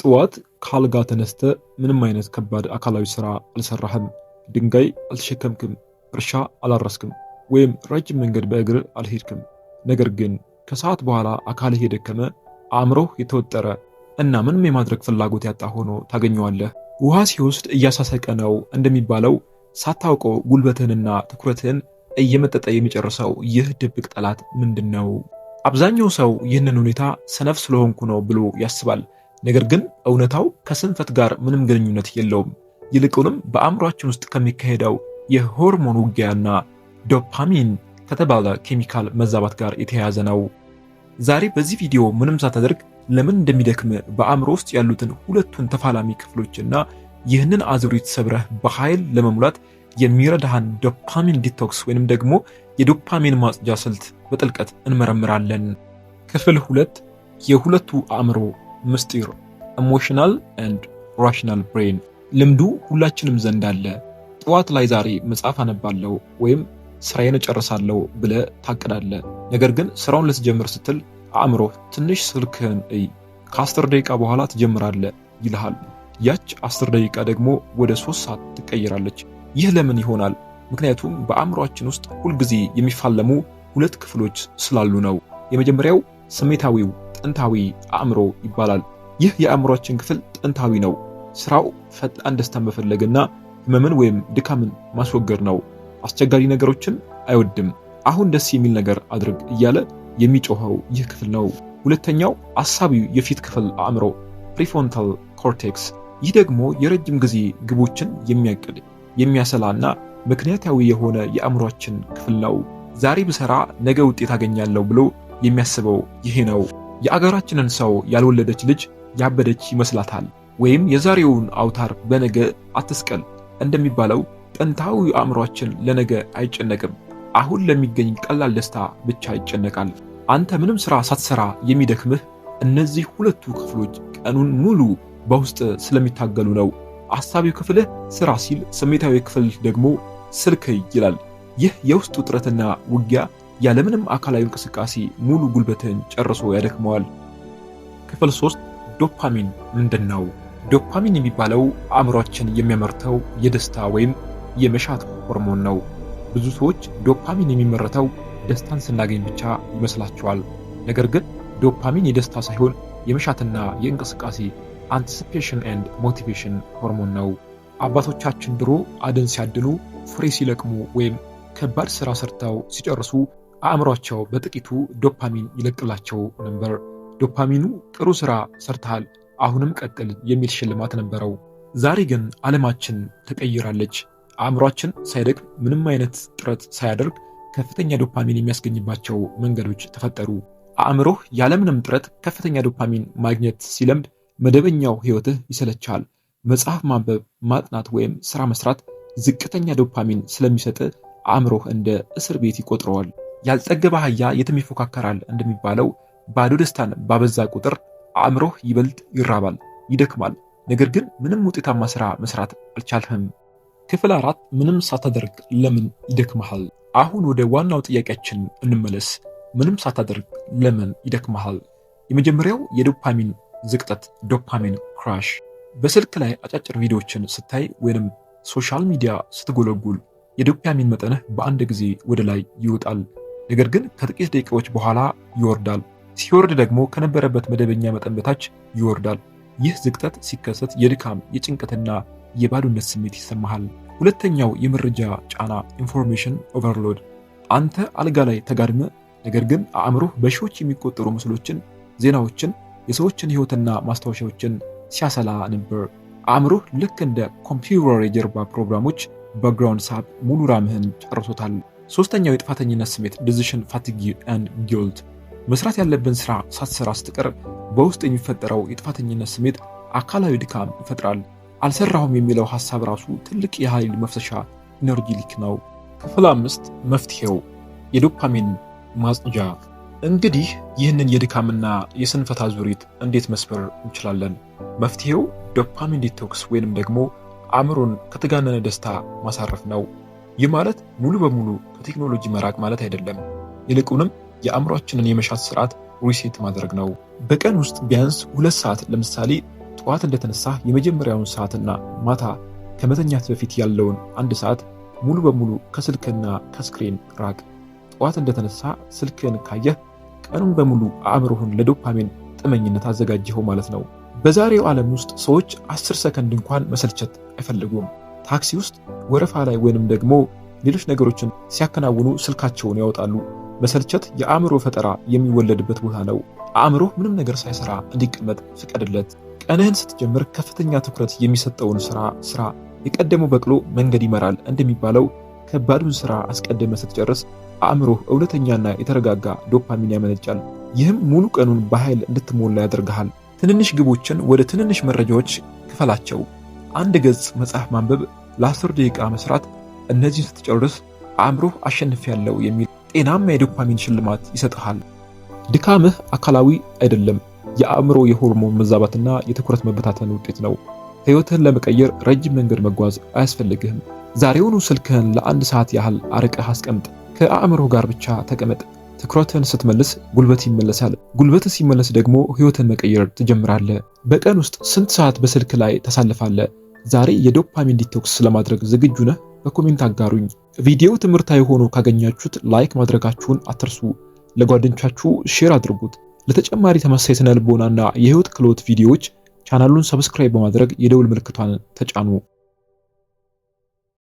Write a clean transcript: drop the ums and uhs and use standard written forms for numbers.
ጠዋት ካልጋ ተነስተ ምንም አይነት ከባድ አካላዊ ስራ አልሰራህም፣ ድንጋይ አልተሸከምክም፣ እርሻ አላረስክም ወይም ረጅም መንገድ በእግር አልሄድክም። ነገር ግን ከሰዓት በኋላ አካልህ የደከመ አእምሮህ የተወጠረ እና ምንም የማድረግ ፍላጎት ያጣ ሆኖ ታገኘዋለህ። ውሃ ሲወስድ እያሳሰቀ ነው እንደሚባለው ሳታውቀው ጉልበትህንና ትኩረትህን እየመጠጠ የሚጨርሰው ይህ ድብቅ ጠላት ምንድነው? አብዛኛው ሰው ይህንን ሁኔታ ሰነፍ ስለሆንኩ ነው ብሎ ያስባል። ነገር ግን እውነታው ከስንፈት ጋር ምንም ግንኙነት የለውም። ይልቁንም በአእምሯችን ውስጥ ከሚካሄደው የሆርሞን ውጊያና ዶፓሚን ከተባለ ኬሚካል መዛባት ጋር የተያያዘ ነው። ዛሬ በዚህ ቪዲዮ ምንም ሳታደርግ ለምን እንደሚደክም በአእምሮ ውስጥ ያሉትን ሁለቱን ተፋላሚ ክፍሎችና ይህንን አዙሪት ሰብረህ በኃይል ለመሙላት የሚረዳህን ዶፓሚን ዲቶክስ ወይንም ደግሞ የዶፓሚን ማጽጃ ስልት በጥልቀት እንመረምራለን። ክፍል 2 የሁለቱ አእምሮ ምስጢር ኢሞሽናል ኤንድ ራሽናል ብሬን። ልምዱ ሁላችንም ዘንድ አለ። ጠዋት ላይ ዛሬ መጽሐፍ አነባለሁ ወይም ስራዬን እጨርሳለሁ ብለህ ታቅዳለህ። ነገር ግን ስራውን ልትጀምር ስትል አእምሮ ትንሽ ስልክህን እይ፣ ከ10 ደቂቃ በኋላ ትጀምራለህ ይልሃል። ያች 10 ደቂቃ ደግሞ ወደ 3 ሰዓት ትቀየራለች። ይህ ለምን ይሆናል? ምክንያቱም በአእምሯችን ውስጥ ሁልጊዜ የሚፋለሙ ሁለት ክፍሎች ስላሉ ነው። የመጀመሪያው ስሜታዊው ጥንታዊ አእምሮ ይባላል። ይህ የአእምሯችን ክፍል ጥንታዊ ነው። ስራው ፈጣን ደስታን መፈለግና ህመምን ወይም ድካምን ማስወገድ ነው። አስቸጋሪ ነገሮችን አይወድም። አሁን ደስ የሚል ነገር አድርግ እያለ የሚጮኸው ይህ ክፍል ነው። ሁለተኛው አሳቢው የፊት ክፍል አእምሮ ፕሪፍሮንታል ኮርቴክስ። ይህ ደግሞ የረጅም ጊዜ ግቦችን የሚያቅድ የሚያሰላና ምክንያታዊ የሆነ የአእምሯችን ክፍል ነው። ዛሬ ብሰራ ነገ ውጤት አገኛለሁ ብሎ የሚያስበው ይሄ ነው። የአገራችንን ሰው ያልወለደች ልጅ ያበደች ይመስላታል፣ ወይም የዛሬውን አውታር በነገ አትስቀል እንደሚባለው ጥንታዊ አእምሯችን ለነገ አይጨነቅም። አሁን ለሚገኝ ቀላል ደስታ ብቻ ይጨነቃል። አንተ ምንም ስራ ሳትሰራ የሚደክምህ እነዚህ ሁለቱ ክፍሎች ቀኑን ሙሉ በውስጥ ስለሚታገሉ ነው። አሳቢው ክፍልህ ስራ ሲል፣ ስሜታዊ ክፍል ደግሞ ስልክ ይላል። ይህ የውስጥ ውጥረትና ውጊያ ያለምንም አካላዊ እንቅስቃሴ ሙሉ ጉልበትን ጨርሶ ያደክመዋል። ክፍል 3 ዶፓሚን ምንድነው? ዶፓሚን የሚባለው አእምሯችን የሚያመርተው የደስታ ወይም የመሻት ሆርሞን ነው። ብዙ ሰዎች ዶፓሚን የሚመረተው ደስታን ስናገኝ ብቻ ይመስላቸዋል። ነገር ግን ዶፓሚን የደስታ ሳይሆን የመሻትና የእንቅስቃሴ አንቲሲፔሽን ኤንድ ሞቲቬሽን ሆርሞን ነው። አባቶቻችን ድሮ አደን ሲያድኑ፣ ፍሬ ሲለቅሙ ወይም ከባድ ስራ ሰርተው ሲጨርሱ አእምሯቸው በጥቂቱ ዶፓሚን ይለቅላቸው ነበር። ዶፓሚኑ ጥሩ ስራ ሰርተሃል፣ አሁንም ቀጥል የሚል ሽልማት ነበረው። ዛሬ ግን ዓለማችን ተቀይራለች። አእምሯችን ሳይደክም ምንም አይነት ጥረት ሳያደርግ ከፍተኛ ዶፓሚን የሚያስገኝባቸው መንገዶች ተፈጠሩ። አእምሮህ ያለምንም ጥረት ከፍተኛ ዶፓሚን ማግኘት ሲለምድ መደበኛው ህይወትህ ይሰለቻል። መጽሐፍ ማንበብ፣ ማጥናት ወይም ስራ መስራት ዝቅተኛ ዶፓሚን ስለሚሰጥ አእምሮህ እንደ እስር ቤት ይቆጥረዋል። ያልጠገበ አህያ የትም ይፎካከራል እንደሚባለው ባዶ ደስታን ባበዛ ቁጥር አእምሮህ ይበልጥ ይራባል፣ ይደክማል። ነገር ግን ምንም ውጤታማ ስራ መስራት አልቻልህም። ክፍል 4 ምንም ሳታደርግ ለምን ይደክመሃል? አሁን ወደ ዋናው ጥያቄያችን እንመለስ። ምንም ሳታደርግ ለምን ይደክመሃል? የመጀመሪያው የዶፓሚን ዝቅጠት ዶፓሚን ክራሽ። በስልክ ላይ አጫጭር ቪዲዮዎችን ስታይ ወይንም ሶሻል ሚዲያ ስትጎለጉል የዶፓሚን መጠንህ በአንድ ጊዜ ወደ ላይ ይወጣል። ነገር ግን ከጥቂት ደቂቃዎች በኋላ ይወርዳል። ሲወርድ ደግሞ ከነበረበት መደበኛ መጠን በታች ይወርዳል። ይህ ዝቅጠት ሲከሰት የድካም የጭንቀትና የባዶነት ስሜት ይሰማሃል። ሁለተኛው የመረጃ ጫና ኢንፎርሜሽን ኦቨርሎድ። አንተ አልጋ ላይ ተጋድመ፣ ነገር ግን አእምሮህ በሺዎች የሚቆጠሩ ምስሎችን፣ ዜናዎችን፣ የሰዎችን ህይወትና ማስታወሻዎችን ሲያሰላ ነበር። አእምሮህ ልክ እንደ ኮምፒውተር የጀርባ ፕሮግራሞች ባክግራውንድ ሳብ ሙሉ ራምህን ጨርሶታል። ሶስተኛው የጥፋተኝነት ስሜት ዲሲዥን ፋቲግ ኤንድ ጊልት። መስራት ያለብን ስራ ሳትሰራ ስትቀር በውስጥ የሚፈጠረው የጥፋተኝነት ስሜት አካላዊ ድካም ይፈጥራል። አልሰራሁም የሚለው ሐሳብ ራሱ ትልቅ የኃይል መፍሰሻ ኢነርጂ ሊክ ነው። ክፍል 5 መፍትሄው የዶፓሚን ማጽጃ። እንግዲህ ይህንን የድካምና የስንፈት አዙሪት እንዴት መስበር እንችላለን? መፍትሄው ዶፓሚን ዲቶክስ ወይንም ደግሞ አእምሮን ከተጋነነ ደስታ ማሳረፍ ነው። ይህ ማለት ሙሉ በሙሉ ከቴክኖሎጂ መራቅ ማለት አይደለም። ይልቁንም የአእምሯችንን የመሻት ስርዓት ሪሴት ማድረግ ነው። በቀን ውስጥ ቢያንስ 2 ሰዓት ለምሳሌ ጠዋት እንደተነሳ የመጀመሪያውን ሰዓትና ማታ ከመተኛት በፊት ያለውን 1 ሰዓት ሙሉ በሙሉ ከስልክና ከስክሪን ራቅ። ጠዋት እንደተነሳ ስልክን ካየህ ቀኑን በሙሉ አእምሮህን ለዶፓሚን ጥመኝነት አዘጋጀኸው ማለት ነው። በዛሬው ዓለም ውስጥ ሰዎች 10 ሰከንድ እንኳን መሰልቸት አይፈልጉም። ታክሲ ውስጥ፣ ወረፋ ላይ ወይንም ደግሞ ሌሎች ነገሮችን ሲያከናውኑ ስልካቸውን ያወጣሉ። መሰልቸት የአእምሮ ፈጠራ የሚወለድበት ቦታ ነው። አእምሮ ምንም ነገር ሳይሰራ እንዲቀመጥ ፍቀድለት። ቀንህን ስትጀምር ከፍተኛ ትኩረት የሚሰጠውን ስራ የቀደመው በቅሎ መንገድ ይመራል እንደሚባለው ከባዱን ስራ አስቀድመ ስትጨርስ አእምሮህ እውነተኛና የተረጋጋ ዶፓሚን ያመነጫል። ይህም ሙሉ ቀኑን በኃይል እንድትሞላ ያደርግሃል። ትንንሽ ግቦችን ወደ ትንንሽ መረጃዎች ክፈላቸው። 1 ገጽ መጽሐፍ ማንበብ፣ ለ10 ደቂቃ መስራት። እነዚህን ስትጨርስ አእምሮህ አሸንፊያለሁ የሚል ጤናማ የዶፓሚን ሽልማት ይሰጥሃል። ድካምህ አካላዊ አይደለም፣ የአእምሮ የሆርሞን መዛባትና የትኩረት መበታተን ውጤት ነው። ሕይወትህን ለመቀየር ረጅም መንገድ መጓዝ አያስፈልግህም። ዛሬውኑ ስልክህን ለ1 ሰዓት ያህል አርቀህ አስቀምጥ። ከአእምሮህ ጋር ብቻ ተቀመጥ። ትኩረትህን ስትመልስ ጉልበት ይመለሳል። ጉልበትህ ሲመለስ ደግሞ ሕይወትህን መቀየር ትጀምራለህ። በቀን ውስጥ ስንት ሰዓት በስልክ ላይ ታሳልፋለህ? ዛሬ የዶፓሚን ዲቶክስ ለማድረግ ዝግጁ ነህ? በኮሜንት አጋሩኝ። ቪዲዮው ትምህርታዊ ሆኖ ካገኛችሁት ላይክ ማድረጋችሁን አትርሱ። ለጓደኞቻችሁ ሼር አድርጉት። ለተጨማሪ ተመሳሳይ ስነ ልቦናና የህይወት ክህሎት ቪዲዮዎች ቻናሉን ሰብስክራይብ በማድረግ የደውል ምልክቷን ተጫኑ።